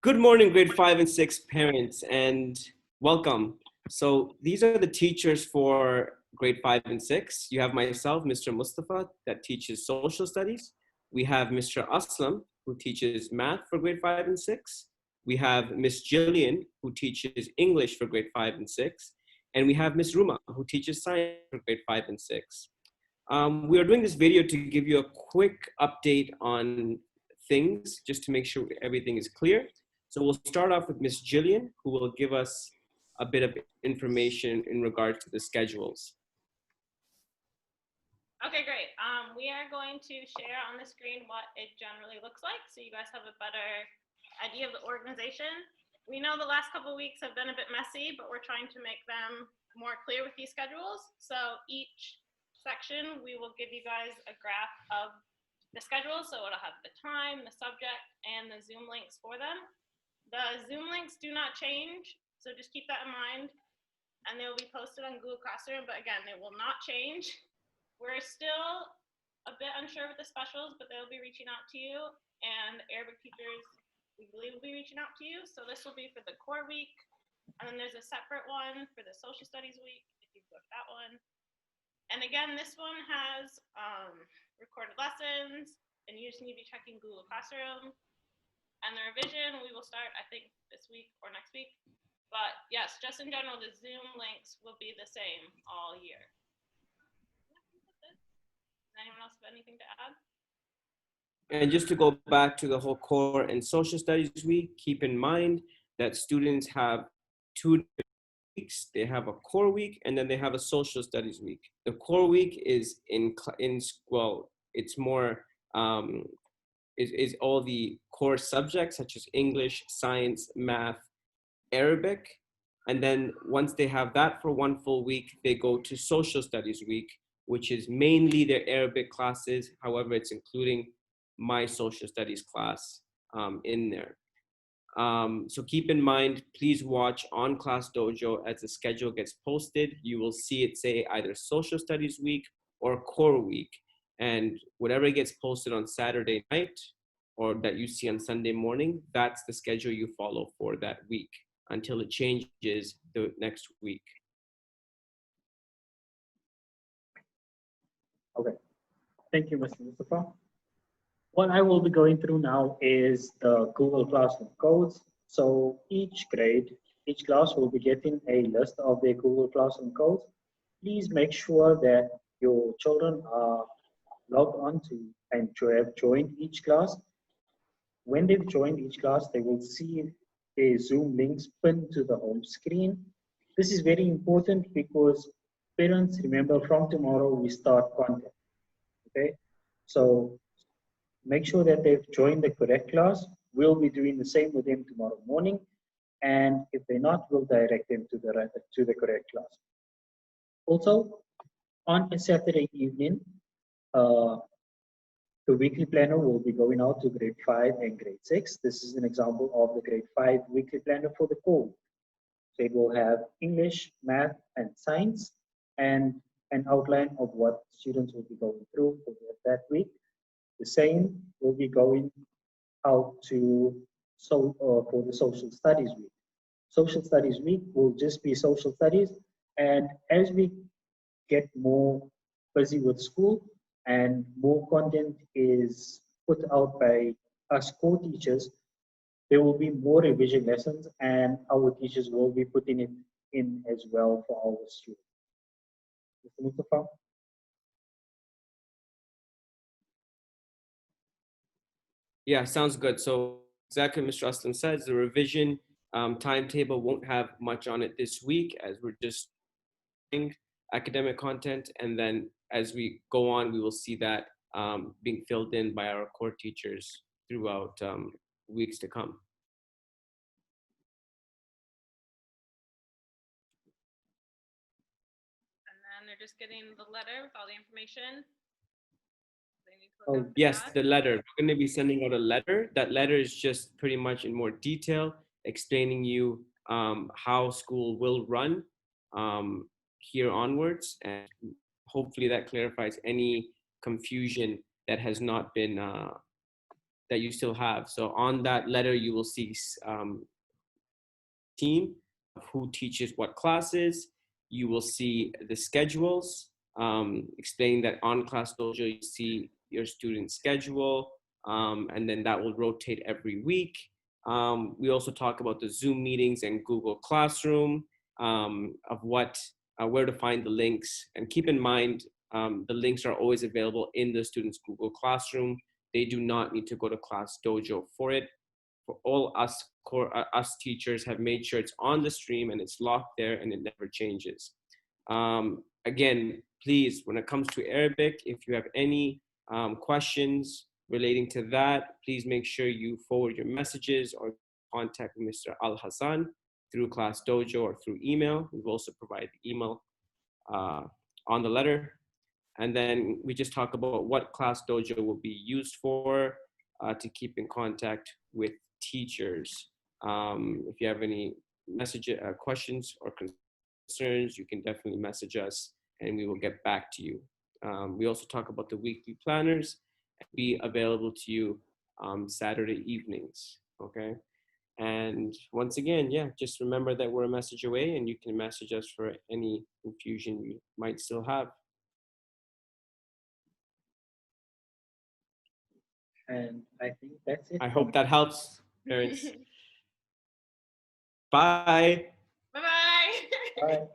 Good morning, grade 5 and 6 parents, and welcome. So these are the teachers for grade 5 and 6. You have myself, Mr. Mustafa, that teaches social studies. We have Mr. Aslam, who teaches math for grade 5 and 6. We have Miss Jillian, who teaches English for grade 5 and 6. And we have Miss Ruma, who teaches science for grade 5 and 6. We are doing this video to give you a quick update on things, just to make sure everything is clear. So we'll start off with Miss Jillian, who will give us a bit of information in regard to the schedules. Okay, great. We are going to share on the screen what it generally looks like so you guys have a better idea of the organization. We know the last couple of weeks have been a bit messy, but we're trying to make them more clear with these schedules. So each section, we will give you guys a graph of the schedule. So it'll have the time, the subject, and the Zoom links for them. The Zoom links do not change, so just keep that in mind. And they will be posted on Google Classroom, but again, they will not change. We're still a bit unsure with the specials, but they'll be reaching out to you, and Arabic teachers, we believe, will be reaching out to you. So this will be for the core week, and then there's a separate one for the social studies week, if you book that one. And again, this one has recorded lessons, and you just need to be checking Google Classroom. And the revision, we will start, I think, this week or next week. But yes, just in general, the Zoom links will be the same all year. Does anyone else have anything to add? And just to go back to the whole core and social studies week, keep in mind that students have 2 weeks. They have a core week and then they have a social studies week. The core week is well, it's more is all the core subjects such as English, science, math, Arabic. And then once they have that for one full week, they go to social studies week, which is mainly their Arabic classes. However, it's including my social studies class in there. So keep in mind, please watch on Class Dojo as the schedule gets posted. You will see it say either social studies week or core week. And whatever gets posted on Saturday night or that you see on Sunday morning, that's the schedule you follow for that week until it changes the next week. Okay, thank you, Mr. Mustafa. What I will be going through now is the Google Classroom codes. So each grade, each class will be getting a list of their Google Classroom codes. Please make sure that your children are logged on to and to have joined each class. When they've joined each class, they will see their Zoom links pinned to the home screen. This is very important because parents, remember, from tomorrow we start content. Okay, so make sure that they've joined the correct class. We'll be doing the same with them tomorrow morning. And if they're not, we'll direct them to the correct class. Also, on a Saturday evening, the weekly planner will be going out to grade 5 and grade 6. This is an example of the grade 5 weekly planner for the core. So it will have English, math, and science, and an outline of what students will be going through for that week. The same will be going out to for the social studies week. Social studies week will just be social studies, and as we get more busy with school and more content is put out by us core teachers, there will be more revision lessons, and our teachers will be putting it in as well for our students. Mr. Mustafa? Yeah, sounds good. So exactly Mr. Aslam says, the revision timetable won't have much on it this week as we're just doing academic content. And then as we go on, we will see that being filled in by our core teachers throughout weeks to come. And then they're just getting the letter with all the information. Yes, the letter. We're going to be sending out a letter. That letter is just pretty much in more detail explaining you how school will run here onwards. And hopefully that clarifies any confusion that has not been that you still have. So on that letter, you will see team of who teaches what classes. You will see the schedules, explaining that on Class Dojo, you see your student schedule, and then that will rotate every week. We also talk about the Zoom meetings and Google Classroom, of where to find the links. And keep in mind, the links are always available in the student's Google Classroom. They do not need to go to Class Dojo for it. For all us teachers have made sure it's on the stream and it's locked there and it never changes. Again, please, when it comes to Arabic, if you have any questions relating to that, please make sure you forward your messages or contact Mr. Al Hassan through Class Dojo or through email. We've also provided the email on the letter. And then we just talk about what Class Dojo will be used for, to keep in contact with teachers. If you have any questions or concerns, you can definitely message us and we will get back to you. We also talk about the weekly planners and be available to you Saturday evenings, okay? And once again, yeah, just remember that we're a message away and you can message us for any confusion you might still have. And I think that's it. I hope that helps, parents. Bye. Bye-bye. Bye.